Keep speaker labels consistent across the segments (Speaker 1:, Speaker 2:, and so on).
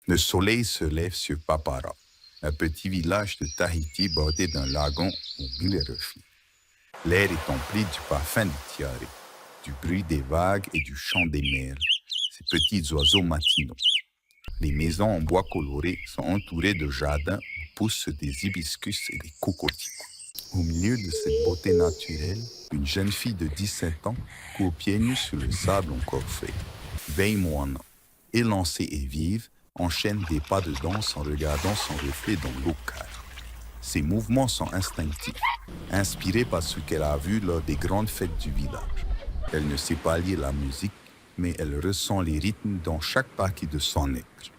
Speaker 1: Le soleil se lève sur Papara, un petit village de Tahiti bordé d'un lagon aux mille reflets. L'air est empli du parfum du tiare, du bruit des vagues et du chant des merles, ces petits oiseaux matinaux. Les maisons en bois coloré sont entourées de jardins où poussent des hibiscus et des cocotiers. Au milieu de cette beauté naturelle, une jeune fille de 17 ans court pieds nus sur le sable encore frais. Veimoana, élancée et vive, enchaîne des pas de danse en regardant son reflet dans l'eau calme. Ses mouvements sont instinctifs, inspirés par ce qu'elle a vu lors des grandes fêtes du village. Elle ne sait pas lire la musique, mais elle ressent les rythmes dans chaque partie de son être.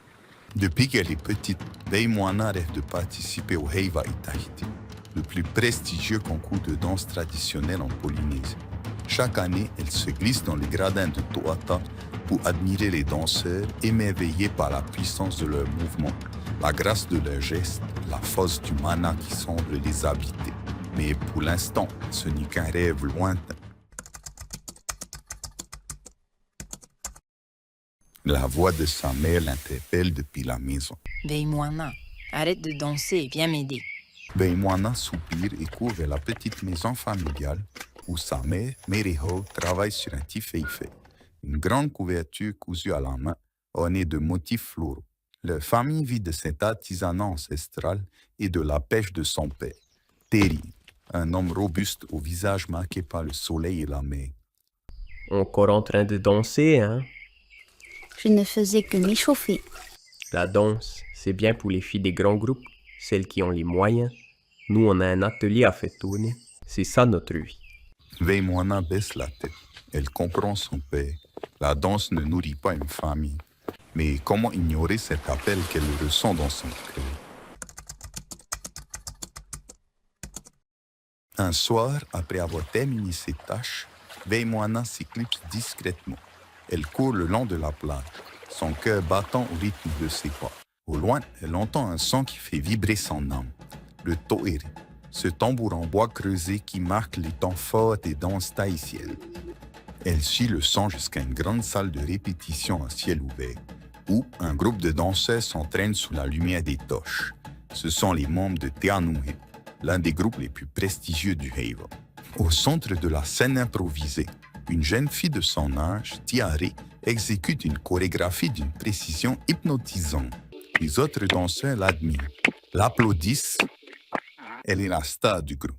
Speaker 1: Depuis qu'elle est petite, Veimoana rêve de participer au Heiva Tahiti, le plus prestigieux concours de danse traditionnelle en Polynésie. Chaque année, elle se glisse dans les gradins de Toata pour admirer les danseurs, émerveillés par la puissance de leurs mouvements, la grâce de leurs gestes, la force du mana qui semble les habiter. Mais pour l'instant, ce n'est qu'un rêve lointain. La voix de sa mère l'interpelle depuis la maison.
Speaker 2: Veimoana, arrête de danser et viens m'aider.
Speaker 1: Veimoana soupire et court vers la petite maison familiale où sa mère, Meriho, travaille sur un tifeifei, une grande couverture cousue à la main, ornée de motifs floraux. Leur famille vit de cet artisanat ancestral et de la pêche de son père, Teri, un homme robuste au visage marqué par le soleil et la mer.
Speaker 3: Encore en train de danser, hein?
Speaker 4: Je ne faisais que m'échauffer.
Speaker 3: La danse, c'est bien pour les filles des grands groupes, celles qui ont les moyens. Nous, on a un atelier à faire tourner. C'est ça notre vie.
Speaker 1: Veimoana baisse la tête. Elle comprend son père. La danse ne nourrit pas une famille. Mais comment ignorer cet appel qu'elle ressent dans son cœur? Un soir, après avoir terminé ses tâches, Veimoana s'éclipse discrètement. Elle court le long de la plage, son cœur battant au rythme de ses pas. Au loin, elle entend un son qui fait vibrer son âme, le toere, ce tambour en bois creusé qui marque les temps forts des danses tahitiennes. Elle suit le son jusqu'à une grande salle de répétition à ciel ouvert, où un groupe de danseurs s'entraîne sous la lumière des torches. Ce sont les membres de Te Anuhe, l'un des groupes les plus prestigieux du Heiva. Au centre de la scène improvisée, une jeune fille de son âge, Tiare, exécute une chorégraphie d'une précision hypnotisante. Les autres danseurs l'admirent, l'applaudissent. Elle est la star du groupe.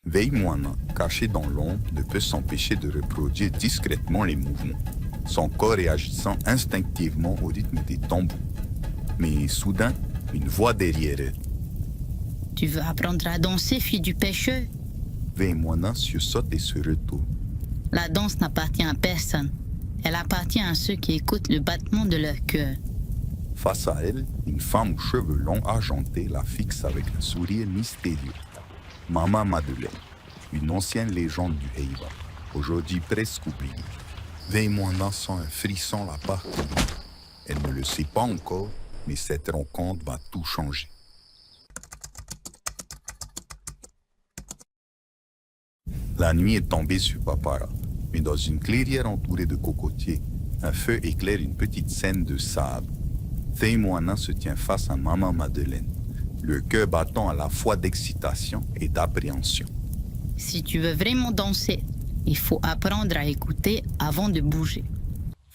Speaker 1: Veimoana, cachée dans l'ombre, ne peut s'empêcher de reproduire discrètement les mouvements, son corps réagissant instinctivement au rythme des tambours. Mais soudain, une voix derrière elle.
Speaker 4: Tu veux apprendre à danser, fille du pêcheur?
Speaker 1: Veimoana sursaute et se retourne.
Speaker 4: La danse n'appartient à personne. Elle appartient à ceux qui écoutent le battement de leur cœur.
Speaker 1: Face à elle, une femme aux cheveux longs argentés la fixe avec un sourire mystérieux. Mama Madeleine, une ancienne légende du Heiva, aujourd'hui presque oubliée. Veimoana sent un frisson la parcourir. Elle ne le sait pas encore, mais cette rencontre va tout changer. La nuit est tombée sur Papara, mais dans une clairière entourée de cocotiers, un feu éclaire une petite scène de sable. Veimoana se tient face à Maman Madeleine, le cœur battant à la fois d'excitation et d'appréhension.
Speaker 4: Si tu veux vraiment danser, il faut apprendre à écouter avant de bouger.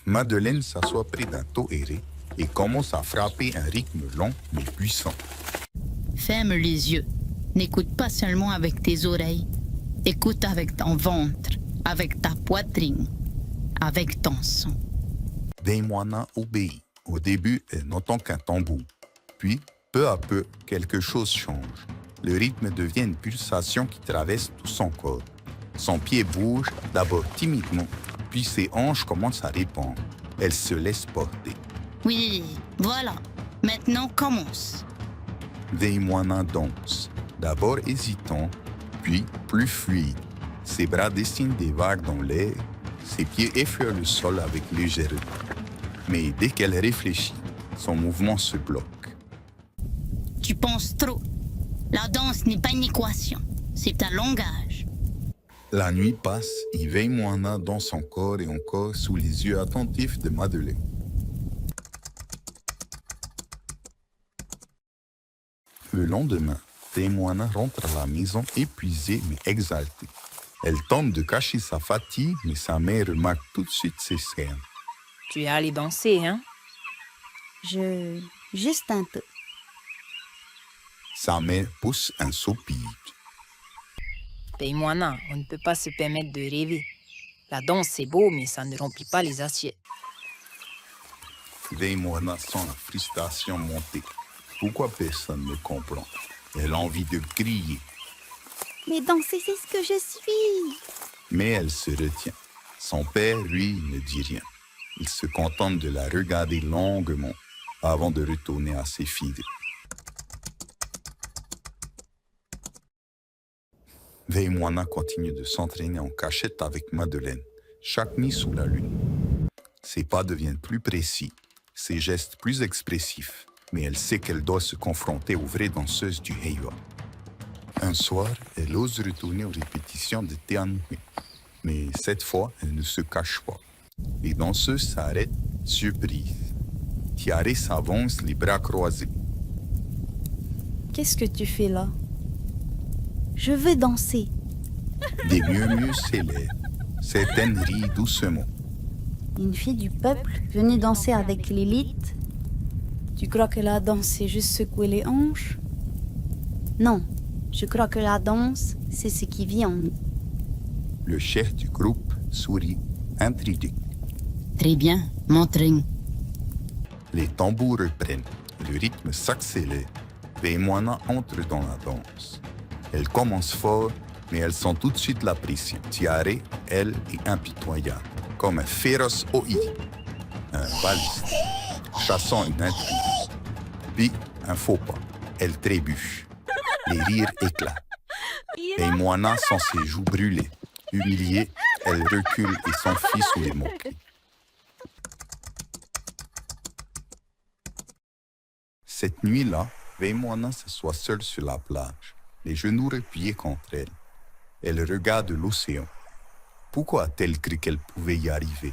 Speaker 1: Madeleine s'assoit près d'un toere et commence à frapper un rythme long mais puissant.
Speaker 4: Ferme les yeux. N'écoute pas seulement avec tes oreilles. Écoute avec ton ventre, avec ta poitrine, avec ton sang.
Speaker 1: Veimoana obéit. Au début, elle n'entend qu'un tambour. Puis, peu à peu, quelque chose change. Le rythme devient une pulsation qui traverse tout son corps. Son pied bouge, d'abord timidement, puis ses hanches commencent à répondre. Elle se laisse porter.
Speaker 4: Oui, voilà. Maintenant, commence.
Speaker 1: Veimoana danse, d'abord hésitant, puis plus fluide. Ses bras dessinent des vagues dans l'air, ses pieds effleurent le sol avec légèreté. Mais dès qu'elle réfléchit, son mouvement se bloque.
Speaker 4: Tu penses trop. La danse n'est pas une équation, c'est un langage.
Speaker 1: La nuit passe et Veimoana dans son corps et encore sous les yeux attentifs de Madeleine. Le lendemain, Veimoana rentre à la maison épuisée mais exaltée. Elle tente de cacher sa fatigue, mais sa mère remarque tout de suite ses cernes.
Speaker 2: Tu es allé danser, hein?
Speaker 5: Juste un peu.
Speaker 1: Sa mère pousse un soupir.
Speaker 2: Veimoana, on ne peut pas se permettre de rêver. La danse, c'est beau, mais ça ne remplit pas les assiettes.
Speaker 1: Veimoana sent la frustration monter. Pourquoi personne ne comprend? Elle a envie de crier,
Speaker 5: Mais danser, c'est ce que je suis.
Speaker 1: mais elle se retient. Son père, lui, ne dit rien. Il se contente de la regarder longuement avant de retourner à ses filles. Veimoana continue de s'entraîner en cachette avec Madeleine, chaque nuit sous la lune. Ses pas deviennent plus précis, ses gestes plus expressifs, mais elle sait qu'elle doit se confronter aux vraies danseuses du Heiwa. Un soir, elle ose retourner aux répétitions de Teanui, mais cette fois, elle ne se cache pas. Les danseuses s'arrêtent, surprises. Tiare s'avance, les bras croisés.
Speaker 5: Qu'est-ce que tu fais là? Je veux danser.
Speaker 1: Des murmures s'élèvent. Certaines rient doucement.
Speaker 5: Une fille du peuple venue danser avec l'élite. Tu crois que la danse, c'est juste secouer les hanches? Non, je crois que la danse, c'est ce qui vit en nous.
Speaker 1: Le chef du groupe sourit, intrigué.
Speaker 4: Très bien, montre-nous.
Speaker 1: Les tambours reprennent. Le rythme s'accélère. Veimoana entre dans la danse. Elle commence fort, mais elle sent tout de suite la pression. Tiare, elle, est impitoyable, comme un féroce OI, un baliste, chassant une intruse. Puis, un faux pas. Elle trébuche. Les rires éclatent. Veimoana sent ses joues brûler. Humiliée, elle recule et s'enfuit sous les moqueries. Cette nuit-là, Veimoana s'assoit seule sur la plage, les genoux repliés contre elle. Elle regarde l'océan. Pourquoi a-t-elle cru qu'elle pouvait y arriver?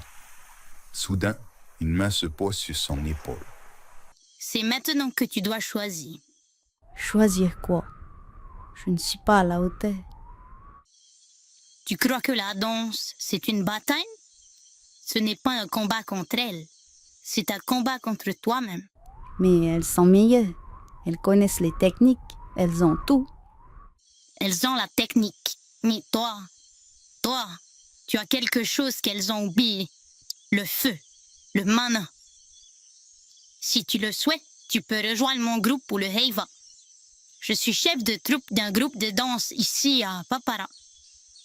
Speaker 1: Soudain, une main se pose sur son épaule.
Speaker 4: C'est maintenant que tu dois choisir.
Speaker 5: Choisir quoi? Je ne suis pas à la hauteur.
Speaker 4: Tu crois que la danse, c'est une bataille? Ce n'est pas un combat contre elle. C'est un combat contre toi-même.
Speaker 5: Mais elles sont meilleures. Elles connaissent les techniques. Elles ont tout.
Speaker 4: Elles ont la technique. Mais toi, tu as quelque chose qu'elles ont oublié. Le feu, le mana. Si tu le souhaites, tu peux rejoindre mon groupe pour le Heiva. Je suis chef de troupe d'un groupe de danse ici à Papara.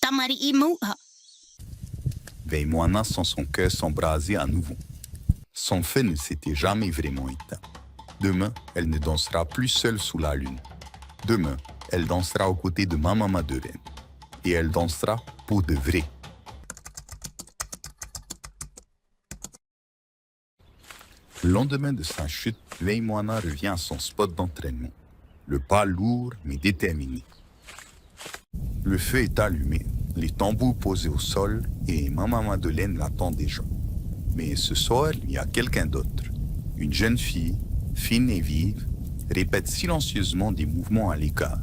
Speaker 4: Tamari Imuha.
Speaker 1: Veimoana sent son cœur s'embraser à nouveau. Son feu ne s'était jamais vraiment éteint. Demain, elle ne dansera plus seule sous la lune. Demain, elle dansera aux côtés de Maman Madeleine. Et elle dansera pour de vrai. Le lendemain de sa chute, Veimoana revient à son spot d'entraînement. Le pas lourd mais déterminé. Le feu est allumé, les tambours posés au sol et Maman Madeleine l'attend déjà. Mais ce soir, il y a quelqu'un d'autre. Une jeune fille, fine et vive, répète silencieusement des mouvements à l'écart,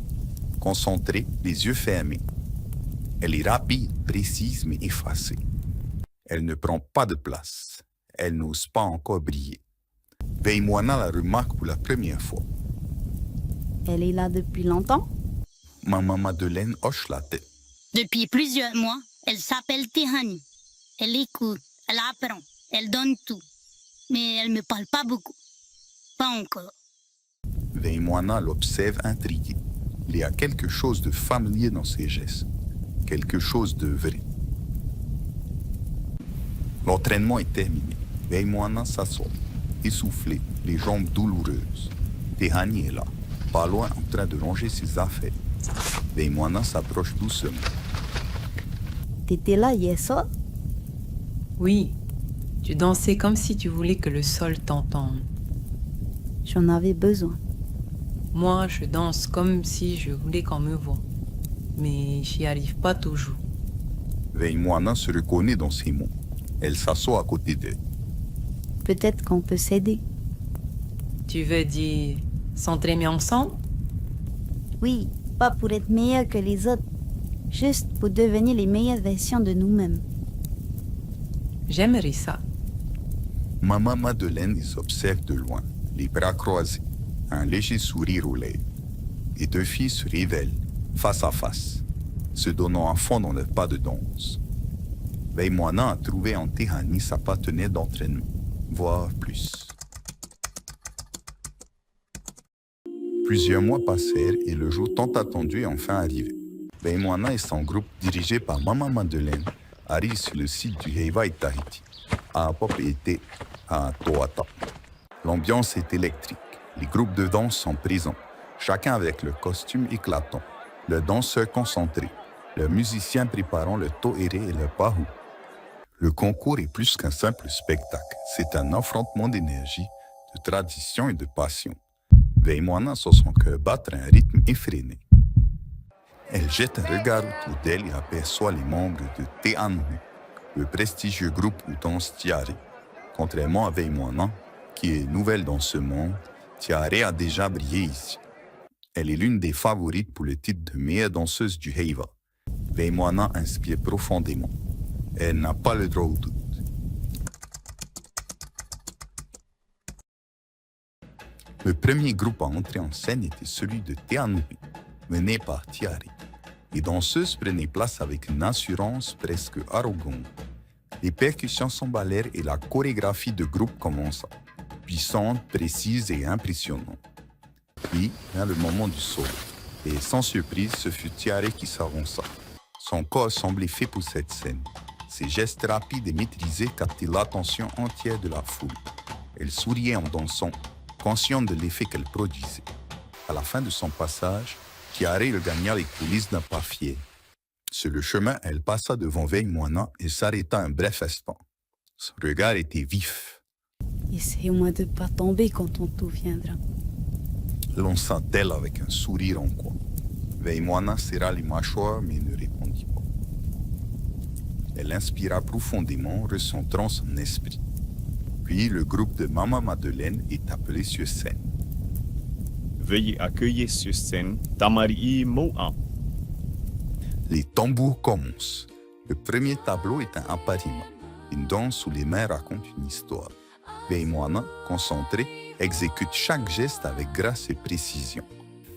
Speaker 1: concentrée, les yeux fermés. Elle est rapide, précise mais effacée. Elle ne prend pas de place. Elle n'ose pas encore briller. Veimoana la remarque pour la première fois.
Speaker 5: Elle est là depuis longtemps?
Speaker 1: Maman Madeleine hoche la tête.
Speaker 4: Depuis plusieurs mois, elle s'appelle Tehani. Elle écoute, elle apprend, elle donne tout. Mais elle ne me parle pas beaucoup. Pas encore.
Speaker 1: Veimoana l'observe intriguée. Il y a quelque chose de familier dans ses gestes. Quelque chose de vrai. L'entraînement est terminé. Veimoana s'assoit, essoufflée, les jambes douloureuses. Tehani est là, pas loin en train de ranger ses affaires. Veimoana s'approche doucement.
Speaker 5: T'étais là hier soir?
Speaker 2: Oui, tu dansais comme si tu voulais que le sol t'entende.
Speaker 5: J'en avais besoin.
Speaker 2: Moi, je danse comme si je voulais qu'on me voie. Mais j'y arrive pas toujours.
Speaker 1: Veimoana se reconnaît dans ses mots. Elle s'assoit à côté d'elle.
Speaker 5: Peut-être qu'on peut s'aider.
Speaker 2: Tu veux dire s'entraîner ensemble?
Speaker 5: Oui, pas pour être meilleur que les autres, juste pour devenir les meilleures versions de nous-mêmes.
Speaker 2: J'aimerais ça.
Speaker 1: Maman Madeleine les observe de loin, les bras croisés, un léger sourire aux lèvres. Les deux filles se révèlent, face à face, se donnant à fond dans le pas de danse. Veimoana a trouvé en Tehani sa partenaire d'entraînement, voire plus. Plusieurs mois passèrent et le jour tant attendu est enfin arrivé. Veimoana et son groupe, dirigé par Maman Madeleine, arrivent sur le site du Heiva et Tahiti, à Apopété, à Toata. L'ambiance est électrique. Les groupes de danse sont présents, chacun avec le costume éclatant, le danseur concentré, le musicien préparant le to'ere et le pahu. Le concours est plus qu'un simple spectacle. C'est un affrontement d'énergie, de tradition et de passion. Veimoana sent son cœur battre à un rythme effréné. Elle jette un regard autour d'elle et aperçoit les membres de Te Anhui, le prestigieux groupe où danse Tiare. Contrairement à Veimoana, qui est nouvelle dans ce monde, Tiare a déjà brillé ici. Elle est l'une des favorites pour le titre de meilleure danseuse du Heiva. Veimoana inspire profondément. Elle n'a pas le droit au doute. Le premier groupe à entrer en scène était celui de Te Anhui, mené par Tiare. Les danseuses prenaient place avec une assurance presque arrogante. Les percussions s'emballèrent et la chorégraphie de groupe commença, puissante, précise et impressionnante. Puis vint le moment du solo, et sans surprise, ce fut Tiare qui s'avança. Son corps semblait fait pour cette scène. Ses gestes rapides et maîtrisés captaient l'attention entière de la foule. Elle souriait en dansant, consciente de l'effet qu'elle produisait. À la fin de son passage, Tiare regagna les coulisses d'un pas fier. Sur le chemin, elle passa devant Veimoana et s'arrêta un bref instant. Son regard était vif.
Speaker 5: Essaye-moi de ne pas tomber quand ton tour viendra.
Speaker 1: Lança-t-elle avec un sourire en coin. Veimoana serra les mâchoires mais ne répondit pas. Elle inspira profondément, recentrant son esprit. Puis le groupe de Maman Madeleine est appelé sur scène.
Speaker 6: Veuillez accueillir sur scène Tamari'i Mo'a.
Speaker 1: Les tambours commencent. Le premier tableau est un aparima. Une danse où les mains racontent une histoire. Veimoana, concentrée, exécute chaque geste avec grâce et précision.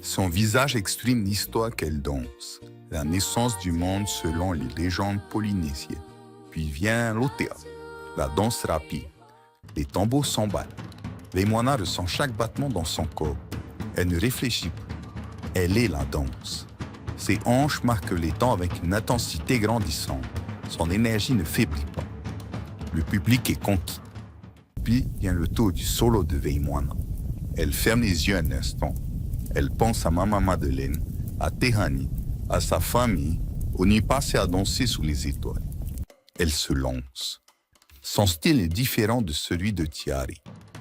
Speaker 1: Son visage exprime l'histoire qu'elle danse, la naissance du monde selon les légendes polynésiennes. Puis vient l'otea, la danse rapide. Les tambours s'emballent. Veimoana ressent chaque battement dans son corps. Elle ne réfléchit pas. Elle est la danse. Ses hanches marquent les temps avec une intensité grandissante. Son énergie ne faiblit pas. Le public est conquis. Puis vient le tour du solo de Veimoana. Elle ferme les yeux un instant. Elle pense à Maman Madeleine, à Tehani, à sa famille, aux nuits passées à danser sous les étoiles. Elle se lance. Son style est différent de celui de Tiare,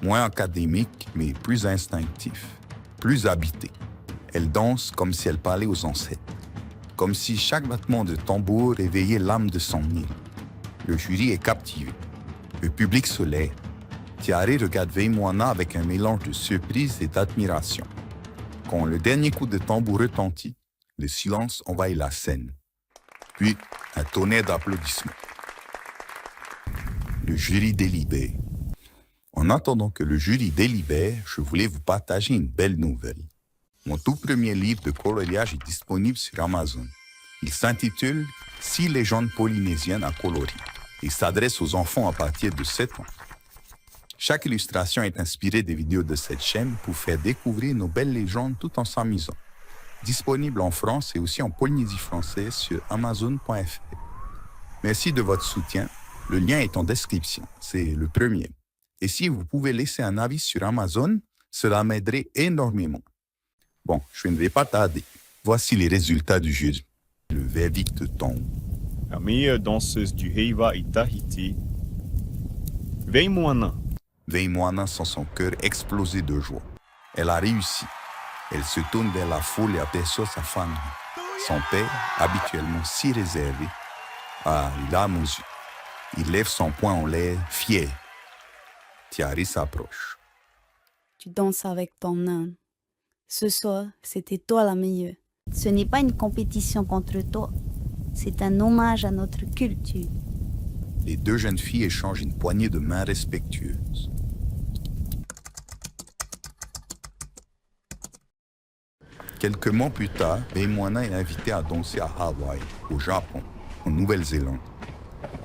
Speaker 1: moins académique mais plus instinctif, plus habité. Elle danse comme si elle parlait aux ancêtres, comme si chaque battement de tambour réveillait l'âme de son île. Le jury est captivé. Le public se lève. Tiare regarde Veimoana avec un mélange de surprise et d'admiration. Quand le dernier coup de tambour retentit, le silence envahit la scène. Puis, un tonnerre d'applaudissements. Le jury délibère. En attendant que le jury délibère, je voulais vous partager une belle nouvelle. Mon tout premier livre de coloriage est disponible sur Amazon. Il s'intitule « 6 légendes polynésiennes à colorier » et s'adresse aux enfants à partir de 7 ans. Chaque illustration est inspirée des vidéos de cette chaîne pour faire découvrir nos belles légendes tout en s'amusant. Disponible en France et aussi en Polynésie française sur Amazon.fr. Merci de votre soutien. Le lien est en description. C'est le premier. Et si vous pouvez laisser un avis sur Amazon, cela m'aiderait énormément. Bon, je ne vais pas tarder. Voici les résultats du jury. Le verdict tombe.
Speaker 6: La meilleure danseuse du Heiva et Tahiti, Veimoana.
Speaker 1: Veimoana sent son cœur exploser de joie. Elle a réussi. Elle se tourne vers la foule et aperçoit sa famille. Son père, habituellement si réservé, a les larmes aux yeux. Il lève son poing en l'air, fier. Tiare s'approche.
Speaker 5: Tu danses avec ton âme. Ce soir, c'était toi la meilleure. Ce n'est pas une compétition contre toi, c'est un hommage à notre culture.
Speaker 1: Les deux jeunes filles échangent une poignée de mains respectueuses. Quelques mois plus tard, Beimwana est invité à danser à Hawaï, au Japon, en Nouvelle-Zélande.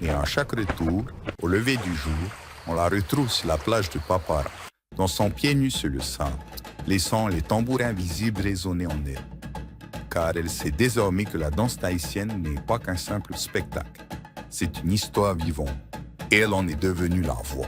Speaker 1: Et à chaque retour, au lever du jour, on la retrouve sur la plage de Papara, dansant pieds nus sur le sable, laissant les tambours invisibles résonner en elle. Car elle sait désormais que la danse tahitienne n'est pas qu'un simple spectacle. C'est une histoire vivante. Et elle en est devenue la voix.